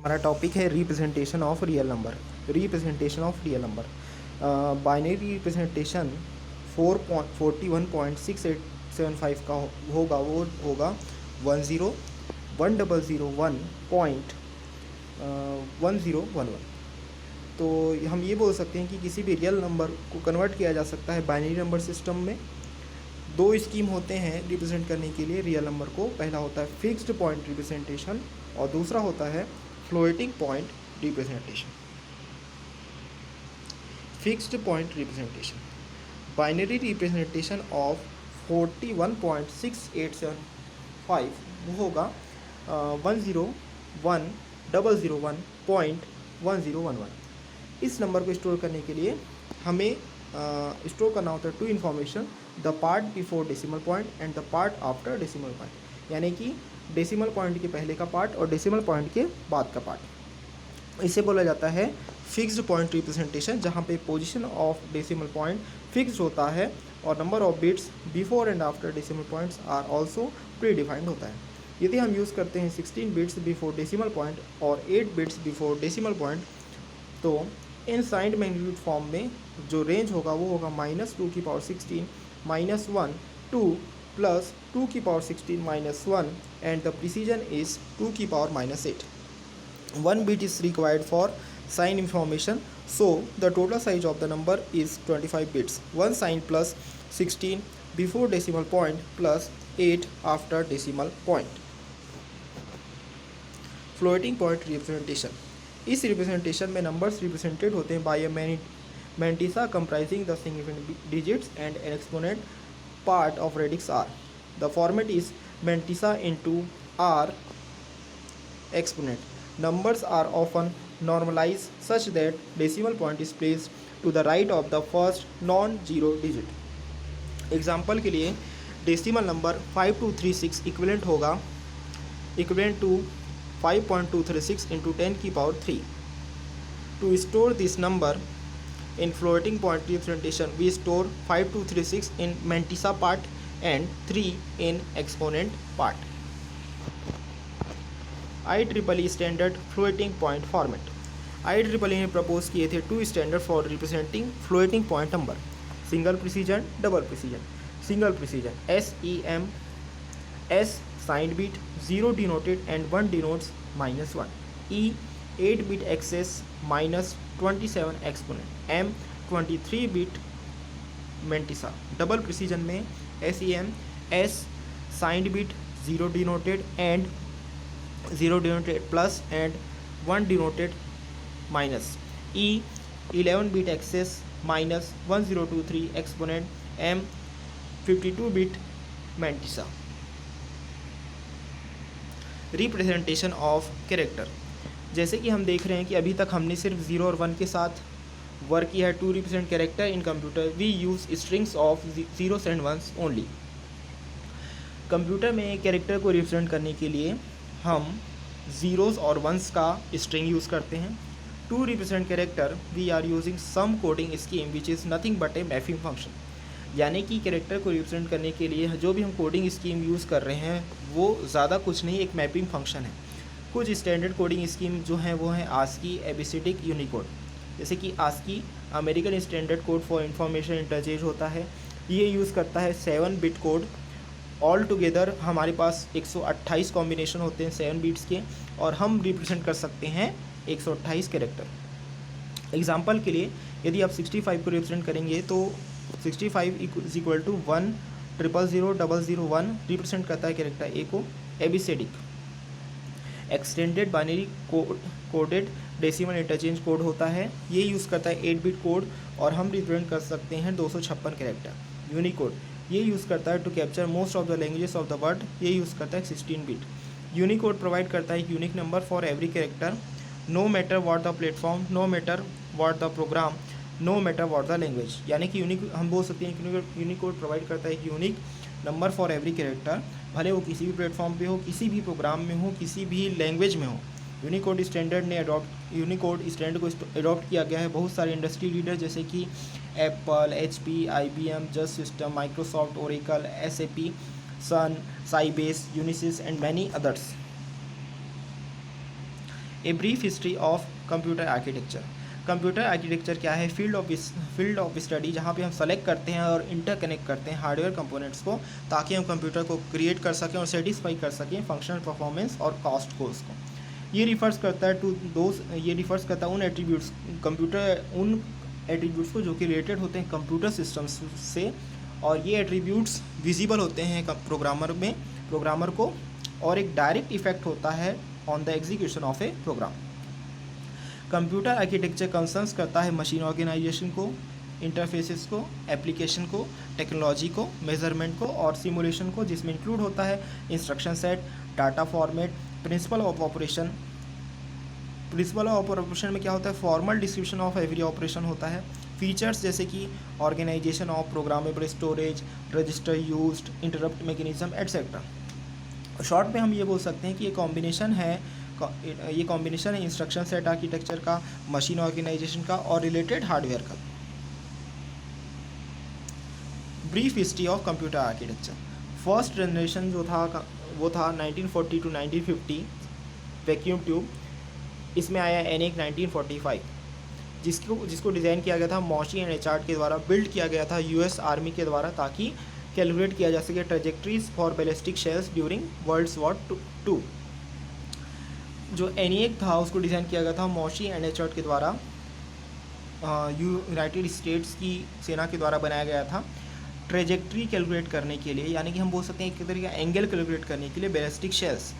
हमारा टॉपिक है representation of real number. Representation of real number binary representation 441.6875 का होगा। वो होगा 101001.1011। तो हम ये बोल सकते हैं कि किसी भी रियल नंबर को कन्वर्ट किया जा सकता है बाइनरी नंबर सिस्टम में। दो स्कीम होते हैं रिप्रेजेंट करने के लिए रियल नंबर को। पहला होता है फिक्स्ड पॉइंट रिप्रेजेंटेशन और दूसरा होता है floating point representation. Fixed point representation binary representation of 41.6875 वो होगा 101001.1011। इस नंबर को स्टोर करने के लिए हमें स्टोर करना होता है two information, the part before decimal point and the part after decimal point, यानी कि डेसिमल पॉइंट के पहले का पार्ट और डेसिमल पॉइंट के बाद का पार्ट। इसे बोला जाता है फिक्स्ड पॉइंट रिप्रेजेंटेशन, जहाँ पे position of decimal point fixed होता है और number of bits before and after decimal points are also predefined होता है। यदि हम यूज़ करते हैं 16 बिट्स बिफोर डेसिमल पॉइंट और 8 बिट्स बिफोर डेसिमल पॉइंट, तो इन साइंड मैग्नीट्यूड फॉर्म में जो रेंज होगा वो होगा -2⁻16 -1 to +2⁻16 -1 and the precision is 2⁻8। 1 bit is required for sign information, so the total size of the number is 25 bits. 1 sign plus 16 before decimal point plus 8 after decimal point. Floating point representation, इस representation में numbers represented होते हैं by a mantissa comprising the significant digits and an exponent part of radix r. The format is mantissa into r exponent. Numbers are often normalized such that decimal point is placed to the right of the first non-zero digit. Example के लिए decimal number 5236 equivalent होगा equivalent to 5.236 into 10⁻3। To store this number in floating point representation, we store 5236 in mantissa part and 3 in exponent part. IEEE standard floating point format. IEEE ने propose किए थे 2 standard for representing floating point number, single precision, double precision. Single precision SEM, S signed bit, 0 denoted and 1 denotes -1। E 8 bit excess -27 exponent. M 23 bit mantissa. Double precision में SEM, S signed bit, 0 denoted and 0 denoted plus and 1 denoted minus। E 11 bit access -1023 exponent। M 52 bit mantissa. Representation of character, जैसे कि हम देख रहे हैं कि अभी तक हमने सिर्फ 0 और 1 के साथ वर्क किया है to represent character in computer. We use strings of 0s and 1s only. Computer में कैरेक्टर को रिप्रेजेंट करने के लिए हम ज़ीरोज़ और वंस का स्ट्रिंग यूज़ करते हैं। To represent character we are using some coding scheme which is nothing but a mapping function, यानी कि कैरेक्टर को रिप्रेजेंट करने के लिए जो भी हम कोडिंग स्कीम यूज़ कर रहे हैं वो ज़्यादा कुछ नहीं, एक मैपिंग फंक्शन है। कुछ स्टैंडर्ड कोडिंग स्कीम जो हैं वो हैं ASCII, एबिसिडिक, यूनिकोड। जैसे कि ASCII American standard code for information interchange होता है, ये यूज़ करता है 7 बिट कोड। ऑल टुगेदर हमारे पास 128 कॉम्बिनेशन होते हैं 7 बीट्स के, और हम रिप्रेजेंट कर सकते हैं 128 कैरेक्टर। एग्जांपल के लिए यदि आप 65 को रिप्रेजेंट करेंगे तो 65 इज इक्वल टू 1000001 रिप्रेजेंट करता है कैरेक्टर ए को। EBCDIC extended binary coded decimal interchange code होता है, ये यूज़ करता है 8 बिट कोड और हम रिप्रेजेंट कर सकते हैं 256 कैरेक्टर। यूनिकोड ये यूज़ करता है to capture most of the languages of the world, ये यूज़ करता है 16 बिट। यूनिकोड प्रोवाइड करता है unique number for every character, no matter what the platform, no matter what the program, no matter what the language, यानी कि unique हम बोल सकते हैं कि यूनिकोड प्रोवाइड करता है unique number for every character, भले वो किसी भी प्लेटफॉर्म पे हो, किसी भी प्रोग्राम में हो, किसी भी लैंग्वेज में हो। यूनिकोड स्टैंडर्ड को अडॉप्ट किया गया है बहुत सारे इंडस्ट्री लीडर जैसे कि Apple, HP, IBM, just system, Microsoft, Oracle, SAP, Sun, Sybase, Unisys and many others. A brief history of computer architecture. Computer architecture क्या है? फील्ड ऑफ स्टडी जहाँ पे हम सेलेक्ट करते हैं और इंटरकनेक्ट करते हैं हार्डवेयर कंपोनेंट्स को, ताकि हम कंप्यूटर को क्रिएट कर सकें और सेटिस्फाई कर सकें फंक्शनल परफॉर्मेंस और कॉस्ट को उसको। ये रिफर्स करता है उन एट्रीब्यूट्स को जो कि रिलेटेड होते हैं कंप्यूटर सिस्टम्स से, और ये एट्रीब्यूट्स विजिबल होते हैं प्रोग्रामर को, और एक डायरेक्ट इफेक्ट होता है on the execution of a program. Computer architecture concerns करता है मशीन ऑर्गेनाइजेशन को, इंटरफेसेस को, एप्लीकेशन को, टेक्नोलॉजी को, मेजरमेंट को और सिमुलेशन को, जिसमें इंक्लूड होता है instruction set, data format, principle of operation में क्या होता है? Formal description of every operation होता है। फीचर्स जैसे कि organization of programmable storage, register used, interrupt mechanism etcetera. Short में हम ये बोल सकते हैं कि ये कॉम्बिनेशन है इंस्ट्रक्शन सेट आर्किटेक्चर का, मशीन ऑर्गेनाइजेशन का और रिलेटेड हार्डवेयर का। Brief history of computer architecture. First generation जो था वो था 1940 टू 1950 वैक्यूम ट्यूब। इसमें आया एनएक 1945, जिसको डिज़ाइन किया गया था मॉशी एंड एचआर्ट के द्वारा, बिल्ड किया गया था यूएस आर्मी के द्वारा, ताकि कैलकुलेट किया जा सके trajectories for ballistic shells during world war 2। जो एनएक था उसको डिज़ाइन किया गया था मॉशी एंड एचआर्ट के द्वारा, यूनाइटेड स्टेट्स की सेना के द्वारा बनाया गया था ट्रेजेक्ट्री कैलकुलेट करने के लिए, यानी कि हम बोल सकते हैं एक तरीके का एंगल कैलकुलेट करने के लिए बैलिस्टिक शेल्स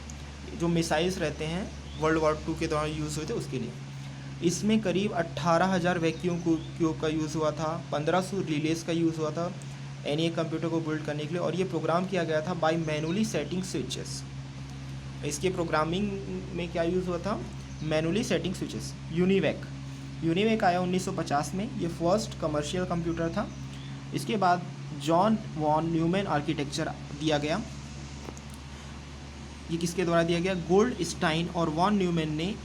जो मिसाइल्स रहते हैं वर्ल्ड वॉर 2 के दौरान यूज़ हुए थे उसके लिए। इसमें करीब 18,000 वैक्यूम ट्यूब का यूज़ हुआ था, 1500 रिलेस का यूज़ हुआ था एनएक कंप्यूटर को बिल्ड करने के लिए, और ये प्रोग्राम किया गया था बाय मैनुअली सेटिंग स्विचेस। इसके प्रोग्रामिंग में क्या यूज़ हुआ था? Manually setting switches. यूनिवैक आया 1950 में, ये फर्स्ट कमर्शियल कंप्यूटर था। इसके बाद जॉन वॉन न्यूमैन आर्किटेक्चर दिया गया। ये किसके द्वारा दिया गया? गोल्डस्टाइन और वॉन न्यूमैन ने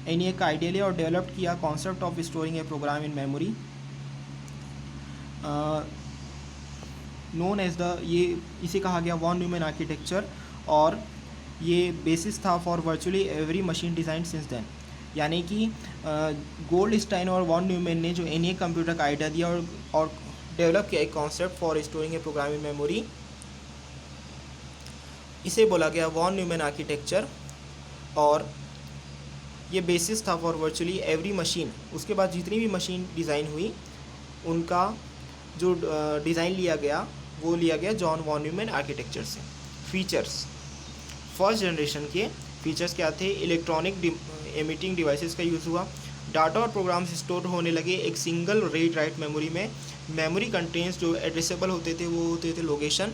एनएक का आइडिया लिया और डेवलप किया concept of storing a program in memory known as इसे कहा गया वॉन न्यूमैन आर्किटेक्चर, और ये बेसिस था for virtually every machine design since then. यानी कि गोल्डस्टाइन और वॉन न्यूमैन ने जो एनएक कंप्यूटर का आइडिया दिया और डेवलप किया एक concept for storing a program in memory, इसे बोला गया वॉन न्यूमैन आर्किटेक्चर, और ये बेसिस था फॉर वर्चुअली एवरी मशीन। उसके बाद जितनी भी मशीन डिज़ाइन हुई उनका जो डिज़ाइन लिया गया जॉन वॉन न्यूमैन आर्किटेक्चर से। फीचर्स, फर्स्ट जनरेशन के फीचर्स क्या थे? इलेक्ट्रॉनिक एमिटिंग डिवाइसेस का यूज़ हुआ, डाटा और प्रोग्राम्स स्टोर होने लगे एक सिंगल रीड राइट मेमोरी में। मेमोरी कंटेंट्स जो एड्रेसेबल होते थे वो होते थे लोकेशन,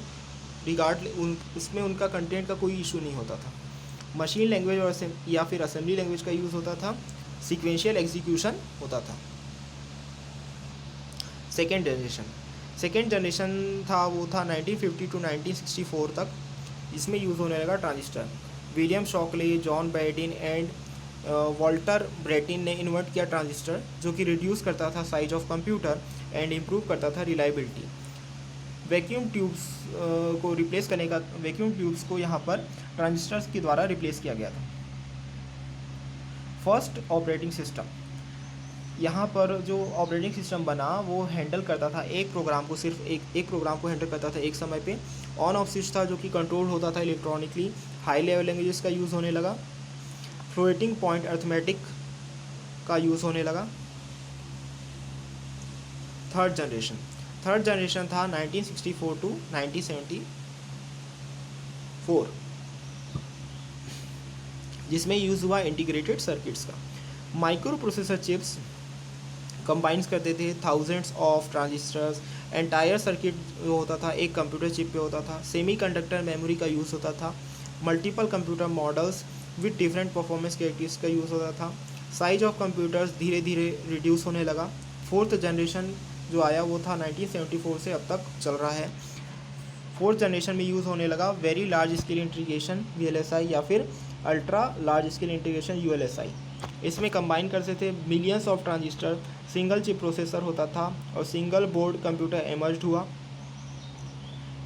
उसमें उनका कंटेंट का कोई इशू नहीं होता था। मशीन लैंग्वेज और या फिर असेंबली लैंग्वेज का यूज़ होता था, सीक्वेंशियल एग्जीक्यूशन होता था। सेकेंड जनरेशन था वो था 1950 टू 1964 तक। इसमें यूज़ होने लगा transistor. William Shockley, John Bardeen and Walter Brattain ने इन्वेंट किया ट्रांजिस्टर, जो कि रिड्यूस करता था size of computer and improve करता था रिलायबिलिटी। वैक्यूम ट्यूब्स को यहाँ पर ट्रांजिस्टर्स के द्वारा रिप्लेस किया गया था। फर्स्ट ऑपरेटिंग सिस्टम, यहाँ पर जो ऑपरेटिंग सिस्टम बना वो हैंडल करता था एक प्रोग्राम को हैंडल करता था एक समय पे। ऑन ऑफ स्विच था जो कि कंट्रोल होता था इलेक्ट्रॉनिकली। हाई लेवल लैंग्वेजेस का यूज़ होने लगा। फ्लोटिंग पॉइंट अर्थमेटिक का यूज़ होने लगा। थर्ड जनरेशन था 1964 टू 1974, जिसमें यूज़ हुआ इंटीग्रेटेड सर्किट्स का। माइक्रो प्रोसेसर चिप्स कंबाइंस करते थे thousands of transistors. Entire circuit जो होता था एक कंप्यूटर चिप पे होता था। सेमीकंडक्टर मेमोरी का यूज़ होता था। Multiple computer models with different performance characteristics का यूज़ होता था। साइज ऑफ कंप्यूटर्स धीरे धीरे रिड्यूस होने लगा। फोर्थ जनरेशन जो आया वो था 1974 से अब तक चल रहा है। फोर्थ जनरेशन में यूज़ होने लगा very large scale integration VLSI या फिर ultra large scale integration ULSI। इसमें कंबाइन करते थे millions of transistor, single chip processor होता था और सिंगल बोर्ड कंप्यूटर एमर्ज्ड हुआ।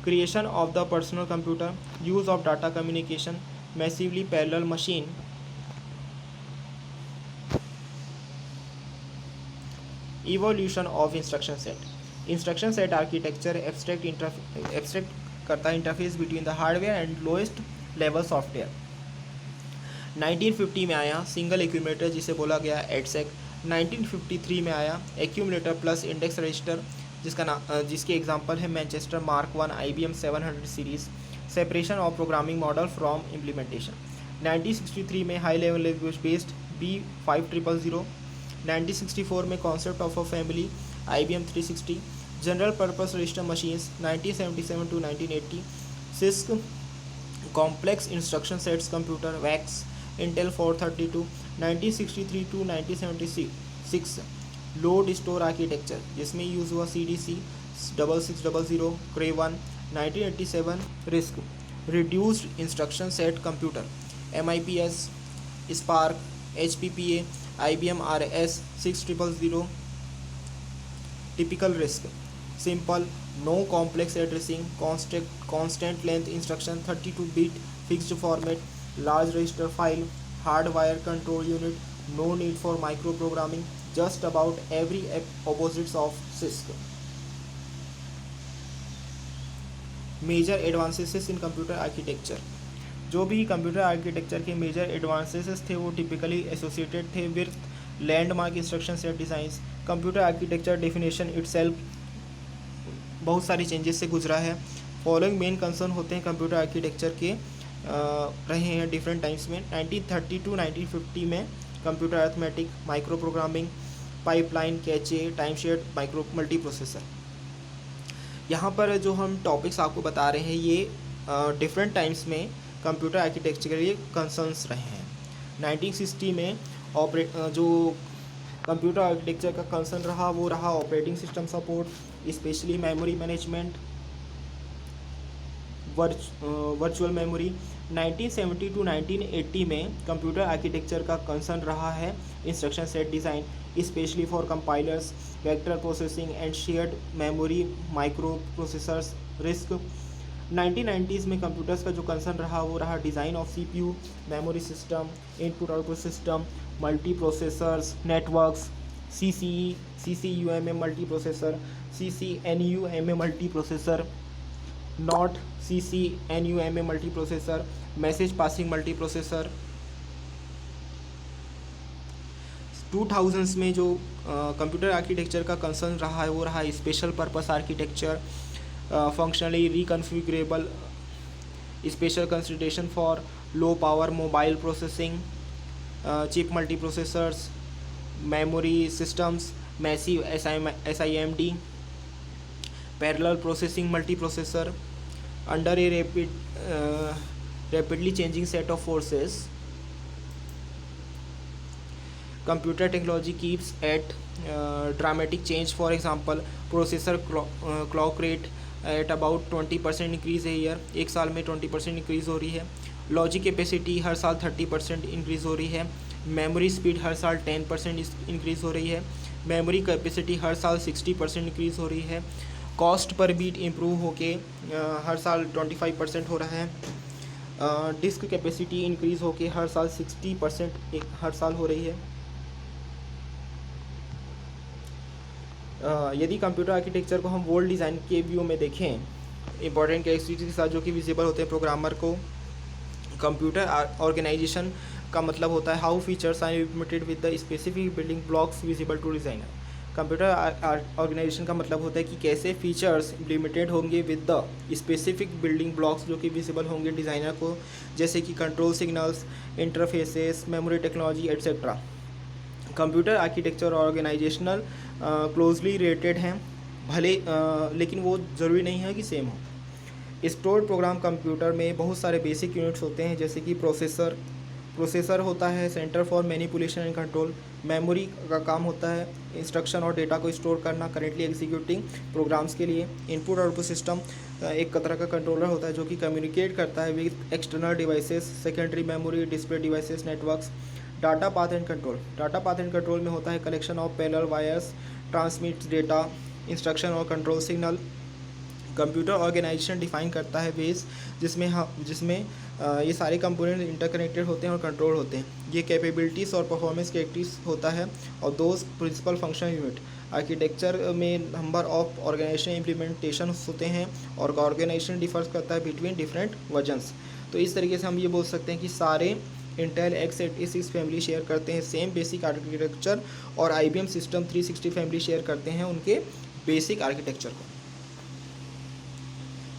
Creation of the personal computer, use of data communication, massively parallel machine, evolution of instruction set. Instruction set architecture abstract करता है interface between the hardware and lowest level software. 1950 में आया single accumulator जिसे बोला गया EDSAC. 1953 में आया accumulator plus index register जिसके एग्जांपल है Manchester Mark 1, IBM 700 series. Separation of programming model from implementation. 1963 में high level language based B5000। 1964 में concept of a family IBM 360। General purpose register machines 1977 to 1980। CISC complex instruction sets computer VAX Intel 432। 1963 to 1976 load store architecture जिसमें use हुआ CDC 6600 Cray-1। 1987 RISC reduced instruction set computer MIPS SPARC HPPA IBM RS 6000। Typical RISC simple no complex addressing, constant length instruction, 32-bit fixed format, large register file, hard wire control unit, no need for micro programming, just about every opposites of CISC. Major advances in computer architecture, जो भी computer architecture के major advances थे वो typically associated थे with landmark instruction set designs. Computer architecture definition itself बहुत सारी changes से गुजरा है। फॉलोइंग मेन कंसर्न होते हैं कंप्यूटर आर्किटेक्चर के रहे हैं डिफरेंट टाइम्स में। 1930 टू 1950 में computer arithmetic, micro programming, pipeline, cache, time shared micro multi processor. यहाँ पर जो हम टॉपिक्स आपको बता रहे हैं ये डिफरेंट टाइम्स में कंप्यूटर आर्किटेक्चर के लिए कंसर्न्स रहे हैं। 1960 में जो कंप्यूटर आर्किटेक्चर का कंसर्न रहा वो रहा operating system support, specially memory management, virtual memory. 1970 to 1980 में कंप्यूटर आर्किटेक्चर का कंसर्न रहा है instruction set design, specially for compilers, vector processing and shared memory micro processors. RISC 1990s में कंप्यूटर्स का जो कंसर्न रहा वो रहा design of CPU, memory system, input output system, multi processors, networks, CCUMA multi processor, CCNUMA multi processor, not CCNUMA multi processor, message passing multi processor. 2000s में जो computer architecture का concern रहा है वो रहा special purpose architecture, functionally reconfigurable, special consideration for low power mobile processing, chip multiprocessors, memory systems, massive SIMD, parallel processing multiprocessor under a rapidly changing set of forces. Computer technology keeps at dramatic change. For example, processor clock rate at about 20% increase है year, एक साल में 20% increase हो रही है। Logic capacity हर साल 30% increase हो रही है। मेमोरी स्पीड हर साल 10% इंक्रीज़ हो रही है। मेमोरी कैपेसिटी हर साल 60% इंक्रीज़ हो रही है। कॉस्ट पर बीट इम्प्रूव होके हर साल 25% हो रहा है। डिस्क कैपेसिटी इंक्रीज़ होके हर साल 60% हर साल हो रही है। यदि कंप्यूटर आर्किटेक्चर को हम वर्ल्ड डिज़ाइन के व्यू में देखें, इंपॉर्टेंट कैरेक्टरिस्टिक्स के साथ जो कि विजिबल होते हैं प्रोग्रामर को, कंप्यूटर ऑर्गेनाइजेशन का मतलब होता है how features are implemented with the specific building blocks visible to designer. Computer organization का मतलब होता है कि कैसे फीचर्स इम्प्लीमेंटेड होंगे with the specific building blocks जो कि विजिबल होंगे डिज़ाइनर को, जैसे कि control signals, interfaces, memory technology etcetera. Computer architecture और ऑर्गेनाइजेशनल क्लोजली रिलेटेड हैं, भले लेकिन वो ज़रूरी नहीं है कि सेम हो। स्टोर्ड प्रोग्राम कंप्यूटर में बहुत सारे बेसिक यूनिट्स होते हैं, जैसे कि प्रोसेसर होता है centre for manipulation and control. Memory का काम होता है इंस्ट्रक्शन और डेटा को स्टोर करना करेंटली एग्जीक्यूटिंग प्रोग्राम्स के लिए। इनपुट आउटपुट सिस्टम एक तरह का कंट्रोलर होता है जो कि कम्युनिकेट करता है with external devices. Secondary memory, display devices, networks. Data path and control. Data path and control में होता है collection of parallel wires, transmit data, instruction और control signal. Computer organization define करता है वेज जिसमें ये सारे कंपोनेंट इंटरकनेक्टेड होते हैं और कंट्रोल होते हैं। ये कैपेबिलिटीज़ और परफॉर्मेंस कैरेक्टरिस्टिक्स होता है और those principal function unit. Architecture में नंबर ऑफ ऑर्गेनाइजेशन इम्प्लीमेंटेशन होते हैं और ऑर्गेनाइजेशन डिफर्स करता है बिटवीन डिफरेंट वर्जन्स। तो इस तरीके से हम ये बोल सकते हैं कि सारे इंटेल x86 फैमिली शेयर करते हैं सेम बेसिक आर्किटेक्चर और IBM सिस्टम 360 फैमिली शेयर करते हैं उनके बेसिक आर्किटेक्चर को।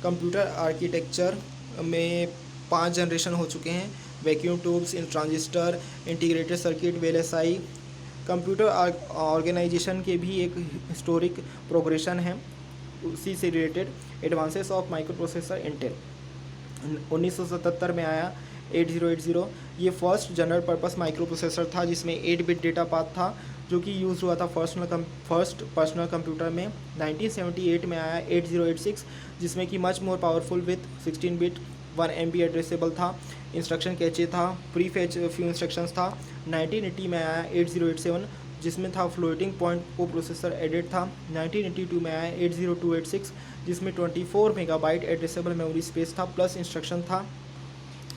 कंप्यूटर आर्किटेक्चर में 5 जनरेशन हो चुके हैं। Vacuum tubes, transistor, integrated circuit, VLSI। Computer organization के भी एक हिस्टोरिक प्रोग्रेशन है उसी से related. Advances of micro processor Intel 1977 में आया 8080। ये first general purpose micro processor था जिसमें 8 बिट डेटा पाथ था जो कि यूज़ हुआ था फर्स्ट पर्सनल कंप्यूटर में। 1978 में आया 8086 जिसमें कि much more powerful with 16 bit 1 MB addressable था, इंस्ट्रक्शन कैचे था, प्री फैच फ्यू इंस्ट्रक्शंस था। 1980 में आया 8087 जिसमें था फ्लोटिंग पॉइंट को प्रोसेसर एडेड था। 1982 में आया 80286 जिसमें 24 मेगाबाइट एड्रेसेबल मेमोरी स्पेस था प्लस इंस्ट्रक्शन था।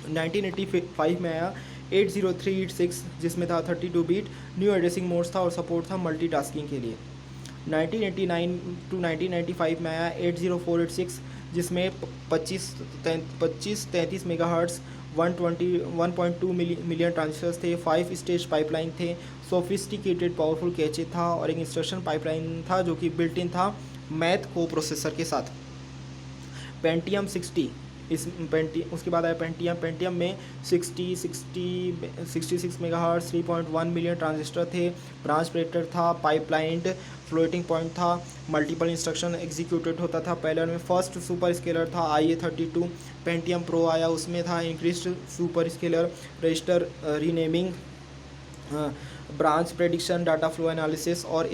1985 में आया 80386 जिसमें था 32 बिट न्यू एड्रेसिंग मोड्स था और सपोर्ट था मल्टीटास्किंग के लिए। 1989 टू 1995 में आया 80486 जिसमें 25-33 मेगाहर्ट्ज़ 1.2 मिलियन ट्रांजिस्टर्स थे, 5 स्टेज पाइपलाइन थे, सोफिस्टिकेटेड पावरफुल कैचे था और एक इंस्ट्रक्शन पाइपलाइन था जो कि बिल्ट इन था मैथ को प्रोसेसर के साथ। पेंटियम 60 उसके बाद आया पेंटियम में 66 मेगाहर्ट्ज़ 3.1 मिलियन ट्रांजिस्टर थे, ब्रांच प्रेडिक्टर था, पाइपलाइंड फ्लोटिंग पॉइंट था, मल्टीपल इंस्ट्रक्शन एग्जीक्यूटेड होता था। पैरेलल में फर्स्ट सुपर स्केलर था IA32। पेंटियम प्रो आया, उसमें था increased super scalar, register renaming, branch prediction, data flow analysis और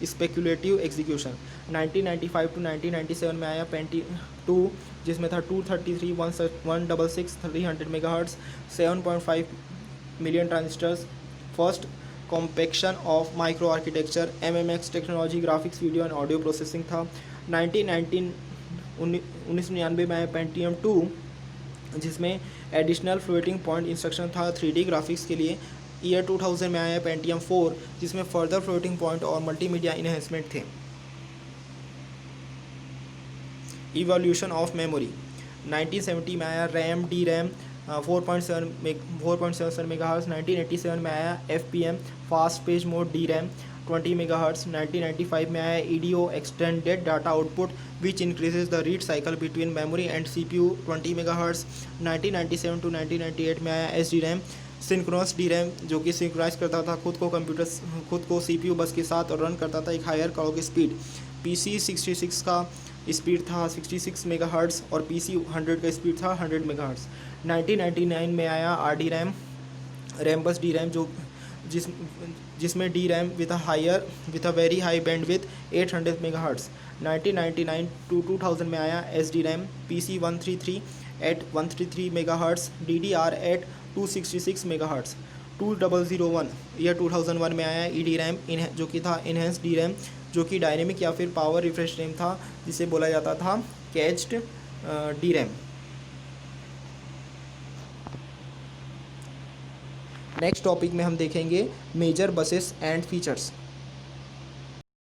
स्पेक्युलेटिव एग्जीक्यूशन। 1995 टू 1997 में आया पेंटियम 2 जिसमें था 233 166 300 megahertz 7.5 million transistors. First compaction of micro architecture MMX technology, graphics, video and audio processing था। 1999 में आया पेंटियम 2 जिसमें एडिशनल फ्लोटिंग पॉइंट इंस्ट्रक्शन था 3D ग्राफिक्स के लिए। ईयर 2000 में आया पेंटियम 4 जिसमें फर्दर फ्लोटिंग पॉइंट और मल्टीमीडिया इन्हेंसमेंट थे। इवोल्यूशन ऑफ मेमोरी 1970 में आया रैम डी रैम 4.7 मेगाहर्ट्ज़। 1987 में आया FPM fast page mode D RAM 20 megahertz. 1995 में आया EDO extended data output which increases the read cycle between memory and CPU 20 megahertz. 1997 to 1998 में आया SDRAM synchronous DRAM जो कि सिंक्रोनाइज करता था खुद को CPU बस के साथ और रन करता था एक हायर क्लॉक स्पीड। PC 66 का स्पीड था 66 मेगाहर्ट्ज़ और PC 100 का स्पीड था 100 मेगाहर्ट्ज़। 1999 में आया RDRAM रैम बस DRAM जिसमें DRAM with a very high bandwidth 800 megahertz. 1999 to 2000 में आया SDRAM PC 133 at 133 megahertz, DDR at 266 megahertz. 2001 year 2001 में आया EDRAM जो कि था इनहेंस्ड DRAM जो कि डायनेमिक या फिर पावर रिफ्रेश रैम था जिसे बोला जाता था कैच्ड DRAM। नेक्स्ट टॉपिक में हम देखेंगे मेजर बसेस एंड फीचर्स।